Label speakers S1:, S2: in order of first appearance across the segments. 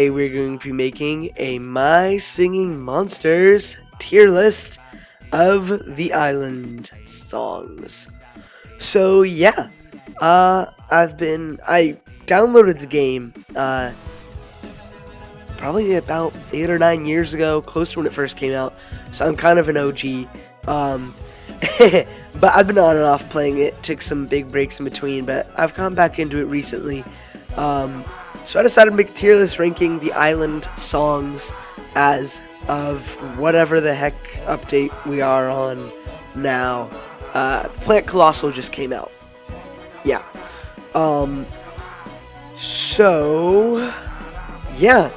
S1: Today we're going to be making a My Singing Monsters tier list of the island songs. So yeah, I downloaded the game, probably about 8 or 9 years ago, close to when it first came out, so I'm kind of an OG, but I've been on and off playing it, took some big breaks in between, but I've come back into it recently. So I decided to make a tier list ranking the island songs as of whatever the heck update we are on now. Plant Colossal just came out. Yeah. So, yeah.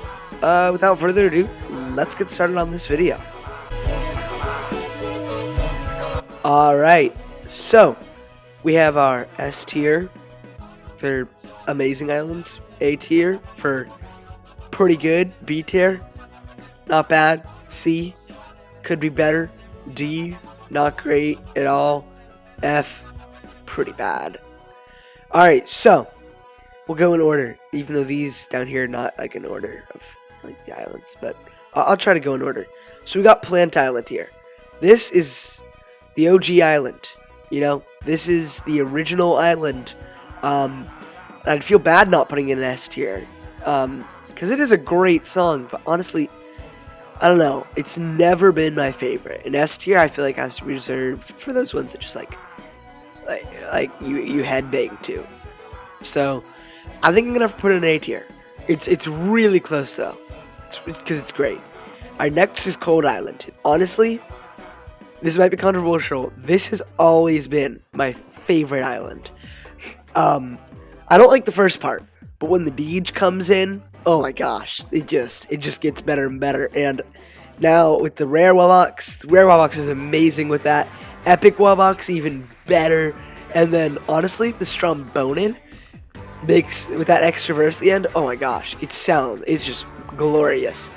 S1: Without further ado, let's get started on this video. Alright, so we have our S tier for amazing islands, A tier for pretty good, B tier, not bad, C, could be better, D, not great at all, F, pretty bad. Alright, so we'll go in order, even though these down here are not like in order of like the islands, but I'll try to go in order. So we got Plant Island here. This is the OG island, you know, this is the original island. I'd feel bad not putting in an S tier, because it is a great song, but honestly, I don't know, it's never been my favorite. An S tier I feel like has to be reserved for those ones that just like you headbang to. So I think I'm gonna have to put in an A tier. It's really close though, because it's great. Our next is Cold Island. Honestly, this might be controversial. This has always been my favorite island. I don't like the first part, but when the Deej comes in, oh my gosh, it just gets better and better. And now with the rare Wubbox is amazing with that. Epic Wubbox even better. And then honestly, the Strombonin makes with that extra verse at the end. Oh my gosh, it's just glorious.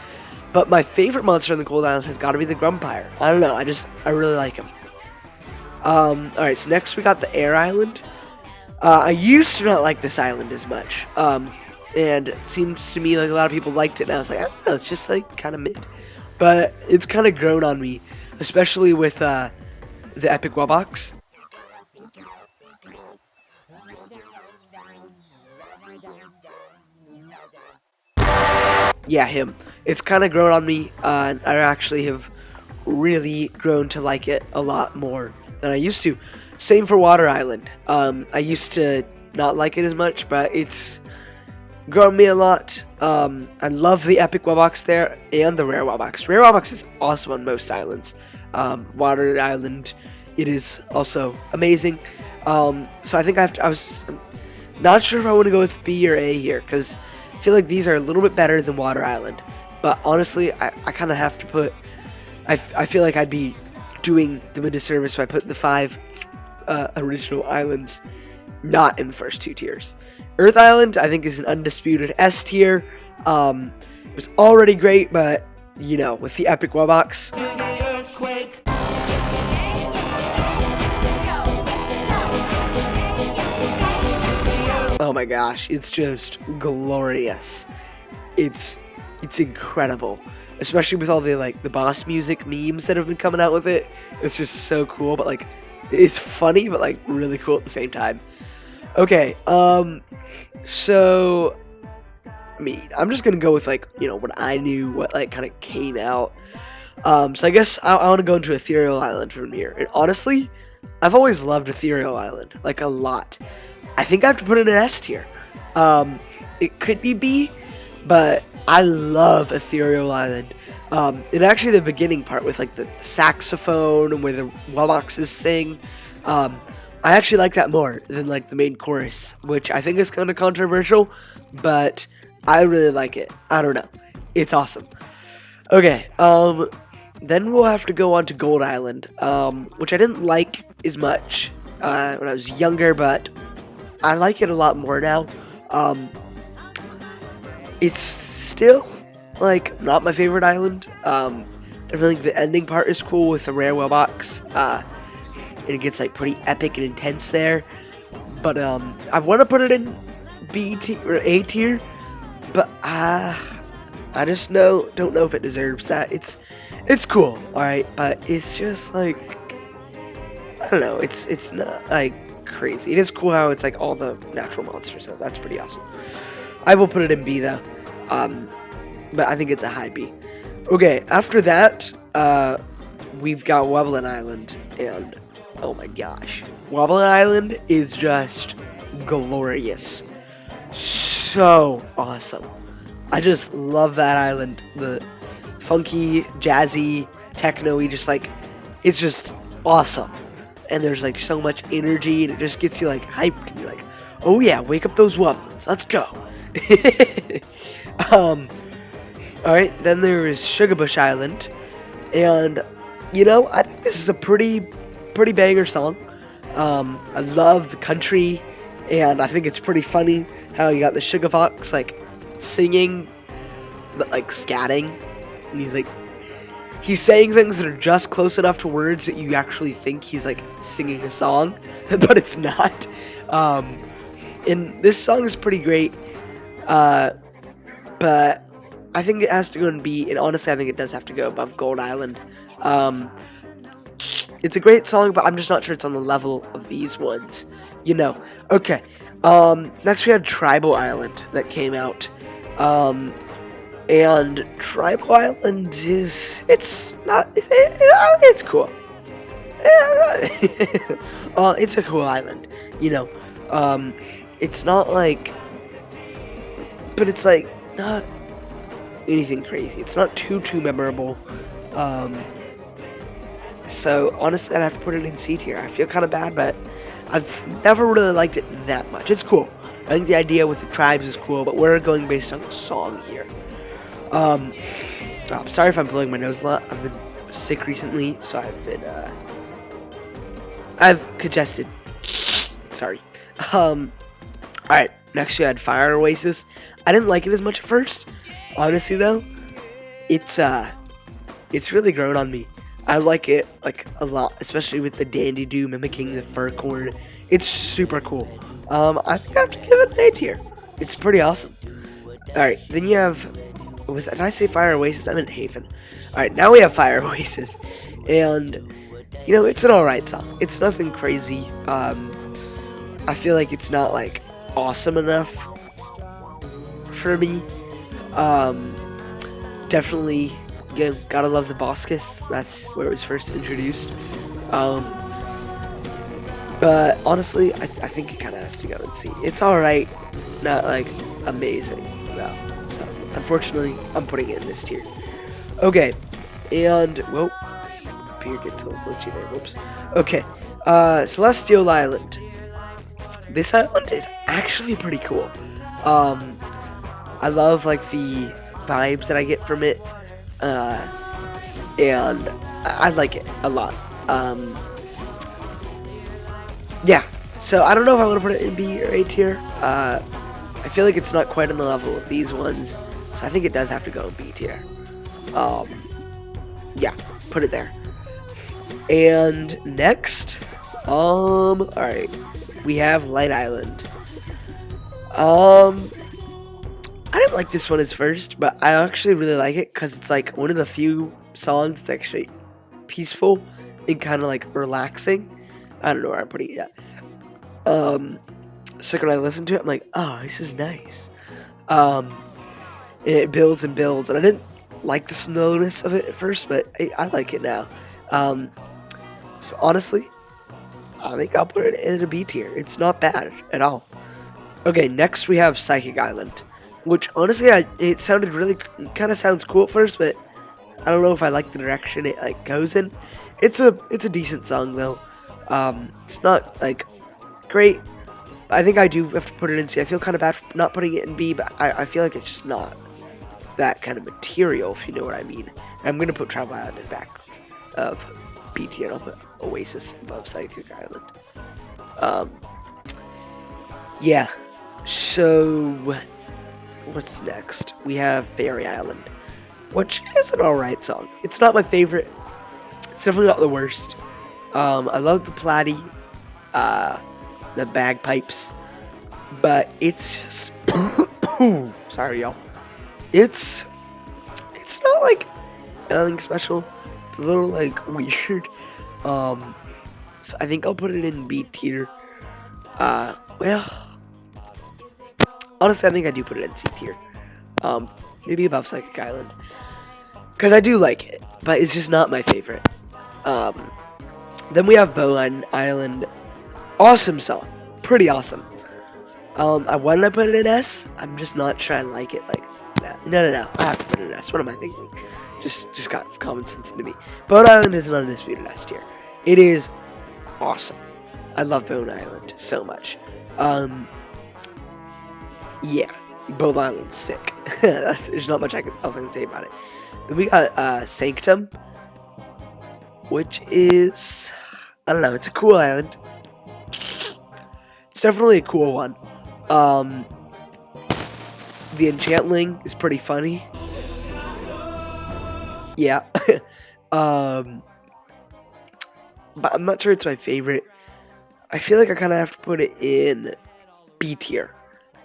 S1: But my favorite monster in the Cold Island has got to be the Grumpire. I don't know, I really like him. Alright, so next we got the Air Island. I used to not like this island as much, and it seems to me like a lot of people liked it, and I was like, I don't know, it's just like kind of mid. But it's kind of grown on me, especially with the Epic Wubbox. Yeah, him. It's kind of grown on me, and I actually have really grown to like it a lot more than I used to. Same for Water Island. I used to not like it as much, but it's grown me a lot. I love the Epic Wubbox there and the Rare Wubbox. Rare Wubbox is awesome on most islands. Water Island, it is also amazing. So I think I was not sure if I want to go with B or A here, because I feel like these are a little bit better than Water Island. But honestly, I kind of have to put... I feel like I'd be doing them a disservice if I put the 5 original islands not in the first 2 tiers. Earth Island, I think, is an undisputed S tier. It was already great, but, you know, with the Epic Wubbox... Oh my gosh, it's just glorious. It's incredible, especially with all the the boss music memes that have been coming out with it. It's just so cool, but like it's funny, but like really cool at the same time. Okay, so I mean, I'm just gonna go with what I knew, what kind of came out. So I guess I want to go into Ethereal Island from here. And honestly, I've always loved Ethereal Island like a lot. I think I have to put it in S tier. It could be B, but I love Ethereal Island. And actually the beginning part with the saxophone and where the Wubboxes sing, I actually like that more than the main chorus, which I think is kind of controversial, but I really like it. I don't know. It's awesome. Okay, then we'll have to go on to Gold Island, which I didn't like as much when I was younger, but I like it a lot more now. It's still not my favorite island. I think the ending part is cool with the rare Wubbox. And it gets pretty epic and intense there. But I want to put it in B tier or A tier, but I just don't know if it deserves that. It's cool, all right, but it's just like, I don't know. It's not like crazy. It is cool how it's like all the natural monsters. So that's pretty awesome. I will put it in B though, but I think it's a high B. Okay, after that, we've got Wublin Island, and oh my gosh, Wublin Island is just glorious, so awesome. I just love that island. The funky, jazzy, techno-y, just like, it's just awesome. And there's like so much energy, and it just gets you like hyped, and you're like, oh yeah, wake up those Wublins, let's go. Alright, then there is Sugarbush Island, and I think this is a pretty banger song. I love the country, and I think it's pretty funny how you got the Sugar Fox like singing, but like scatting, and he's saying things that are just close enough to words that you actually think he's like singing a song, but it's not. And this song is pretty great, but I think it has to go in B, and honestly I think it does have to go above Gold Island. It's a great song, but I'm just not sure it's on the level of these ones, Okay, next we had Tribal Island that came out, and Tribal Island it's cool. It's a cool island, it's not like, but it's like not anything crazy. It's not too memorable. So honestly, I'd have to put it in C tier. I feel kind of bad, but I've never really liked it that much. It's cool. I think the idea with the tribes is cool, but we're going based on the song here. I'm sorry if I'm blowing my nose a lot. I've been sick recently, so I've congested. Sorry. Alright, next we had Fire Oasis. I didn't like it as much at first. Honestly though, it's really grown on me. I like it like a lot, especially with the Dandy Doo mimicking the fir corn. It's super cool. I think I have to give it an A tier. It's pretty awesome. Alright, then you have, what was that? Did I say Fire Oasis? I meant Haven. Alright, now we have Fire Oasis. And it's an alright song. It's nothing crazy. I feel like it's not like awesome enough for me. Definitely, gotta love the Boscus. That's where it was first introduced. But honestly, I think it kind of has to go and see. It's alright, not like amazing. No. So unfortunately, I'm putting it in this tier. Okay, and whoa, computer gets a little glitchy there. Whoops. Okay, Celestial Island. This island is actually pretty cool. I love like the vibes that I get from it, and I like it a lot. Yeah, so I don't know if I want to put it in B or A tier. I feel like it's not quite on the level of these ones, so I think it does have to go in B tier. Yeah, put it there. And next, alright, we have Light Island. I didn't like this one as first, but I actually really like it because it's like one of the few songs that's actually peaceful and kind of like relaxing. I don't know where I'm putting it yet. So when I listen to it, I'm like, oh, this is nice. It builds and builds, and I didn't like the slowness of it at first, but I like it now. So honestly, I think I'll put it in a B tier. It's not bad at all. Okay, next we have Psychic Island, which honestly, it sounded really, kind of sounds cool at first, but I don't know if I like the direction it like goes in. It's a decent song though. It's not like great. I think I do have to put it in C. I feel kind of bad for not putting it in B, but I feel like it's just not that kind of material, if you know what I mean. And I'm gonna put Travel Island in the back of B tier, and I'll put Oasis above Psychic Island. Yeah. So what's next? We have Fairy Island, which is an alright song. It's not my favorite. It's definitely not the worst. I love the platy, the bagpipes, but it's just sorry y'all. It's it's not like nothing special. It's a little like weird. So I think I'll put it in B tier. Well, honestly, I think I do put it in C tier. Maybe above Psychic Island, because I do like it, but it's just not my favorite. Then we have Bowline Island. Awesome song, pretty awesome. I wanted to put it in S. I'm just not sure I like it like that. No. I have to put it in S. What am I thinking? Just got common sense into me. Bone Island is an undisputed S tier. It is awesome. I love Bone Island so much. Yeah, Bone Island's sick. There's not much else I can say about it. Then we got Sanctum, which is, I don't know, it's a cool island. It's definitely a cool one. The Enchantling is pretty funny. Yeah. But I'm not sure it's my favorite. I feel like I kind of have to put it in B tier.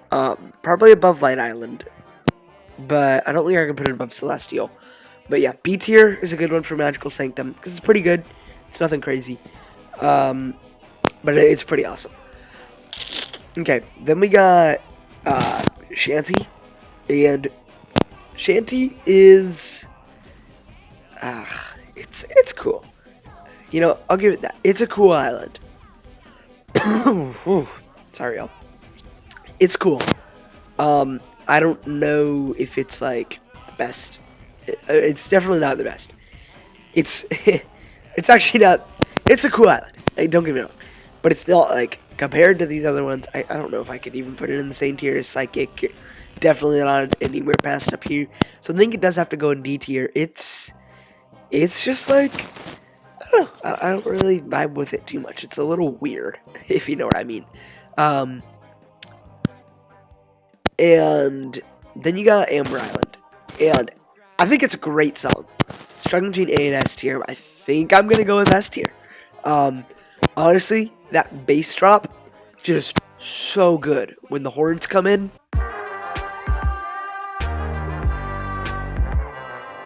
S1: Probably above Light Island. But I don't think I can put it above Celestial. But yeah, B tier is a good one for Magical Sanctum, because it's pretty good. It's nothing crazy. But it's pretty awesome. Okay, then we got Shanty. And Shanty is... it's cool. You know, I'll give it that. It's a cool island. Sorry, y'all. It's cool. I don't know if it's like the best. It's definitely not the best. It's it's actually not. It's a cool island. Hey, don't get me wrong, but it's not like compared to these other ones. I don't know if I could even put it in the same tier as Psychic. Definitely not anywhere past up here. So I think it does have to go in D tier. It's just like, I don't know. I don't really vibe with it too much. It's a little weird, if you know what I mean. And then you got Amber Island. And I think it's a great song. Struggling between A and S tier. I think I'm going to go with S tier. Honestly, that bass drop, just so good. When the horns come in.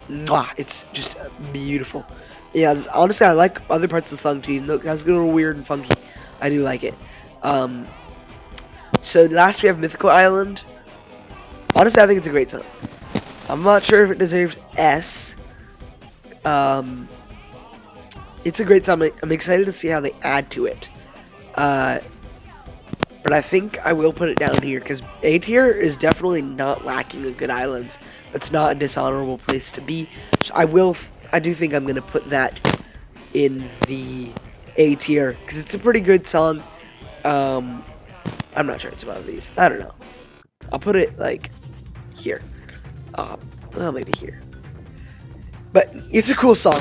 S1: Mwah, it's just beautiful. Yeah, honestly, I like other parts of the song too. Even though it has a little weird and funky, I do like it. So last we have Mythical Island. Honestly, I think it's a great song. I'm not sure if it deserves S. It's a great song. I'm excited to see how they add to it. But I think I will put it down here because A tier is definitely not lacking in good islands. It's not a dishonorable place to be. So I do think I'm going to put that in the A tier because it's a pretty good song. I'm not sure it's above these. I don't know. I'll put it like here. Well, maybe here. But it's a cool song.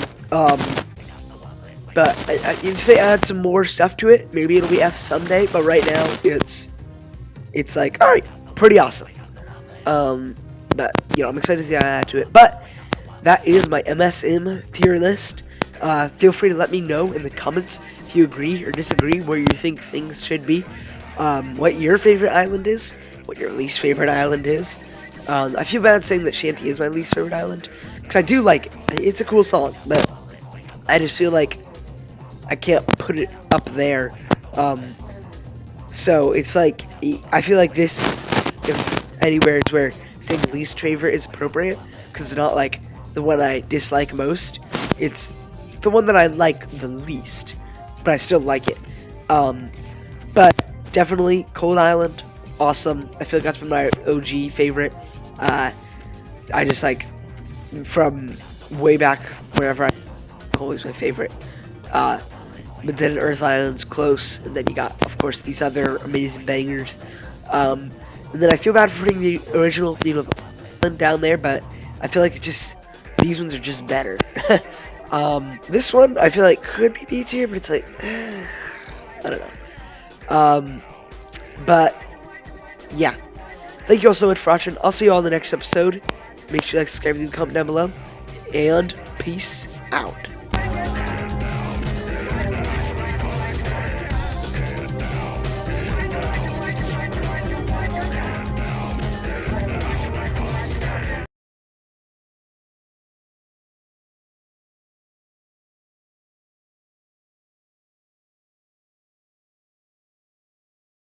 S1: But if they add some more stuff to it, maybe it'll be F someday. But right now, it's like, all right, pretty awesome. But you know, I'm excited to see how I add to it. But that is my MSM tier list. Feel free to let me know in the comments if you agree or disagree where you think things should be. What your favorite island is, what your least favorite island is. I feel bad saying that Shanty is my least favorite island because I do like it. It's a cool song, but I just feel like I can't put it up there. So it's like, I feel like this, if anywhere it's where saying least favorite is appropriate, because it's not like the one I dislike most. It's the one that I like the least, but I still like it. But definitely Cold Island, awesome. I feel like that's been my OG favorite. I just like, from way back wherever, always my favorite. But then Earth Island's close, and then you got, of course, these other amazing bangers. And then I feel bad for putting the original, you know, down there, but I feel like these ones are just better. This one I feel like could be B tier, but it's like, I don't know. But yeah, thank you all so much for watching. I'll see you all in the next episode. Make sure you like, subscribe, leave a comment down below, and peace out.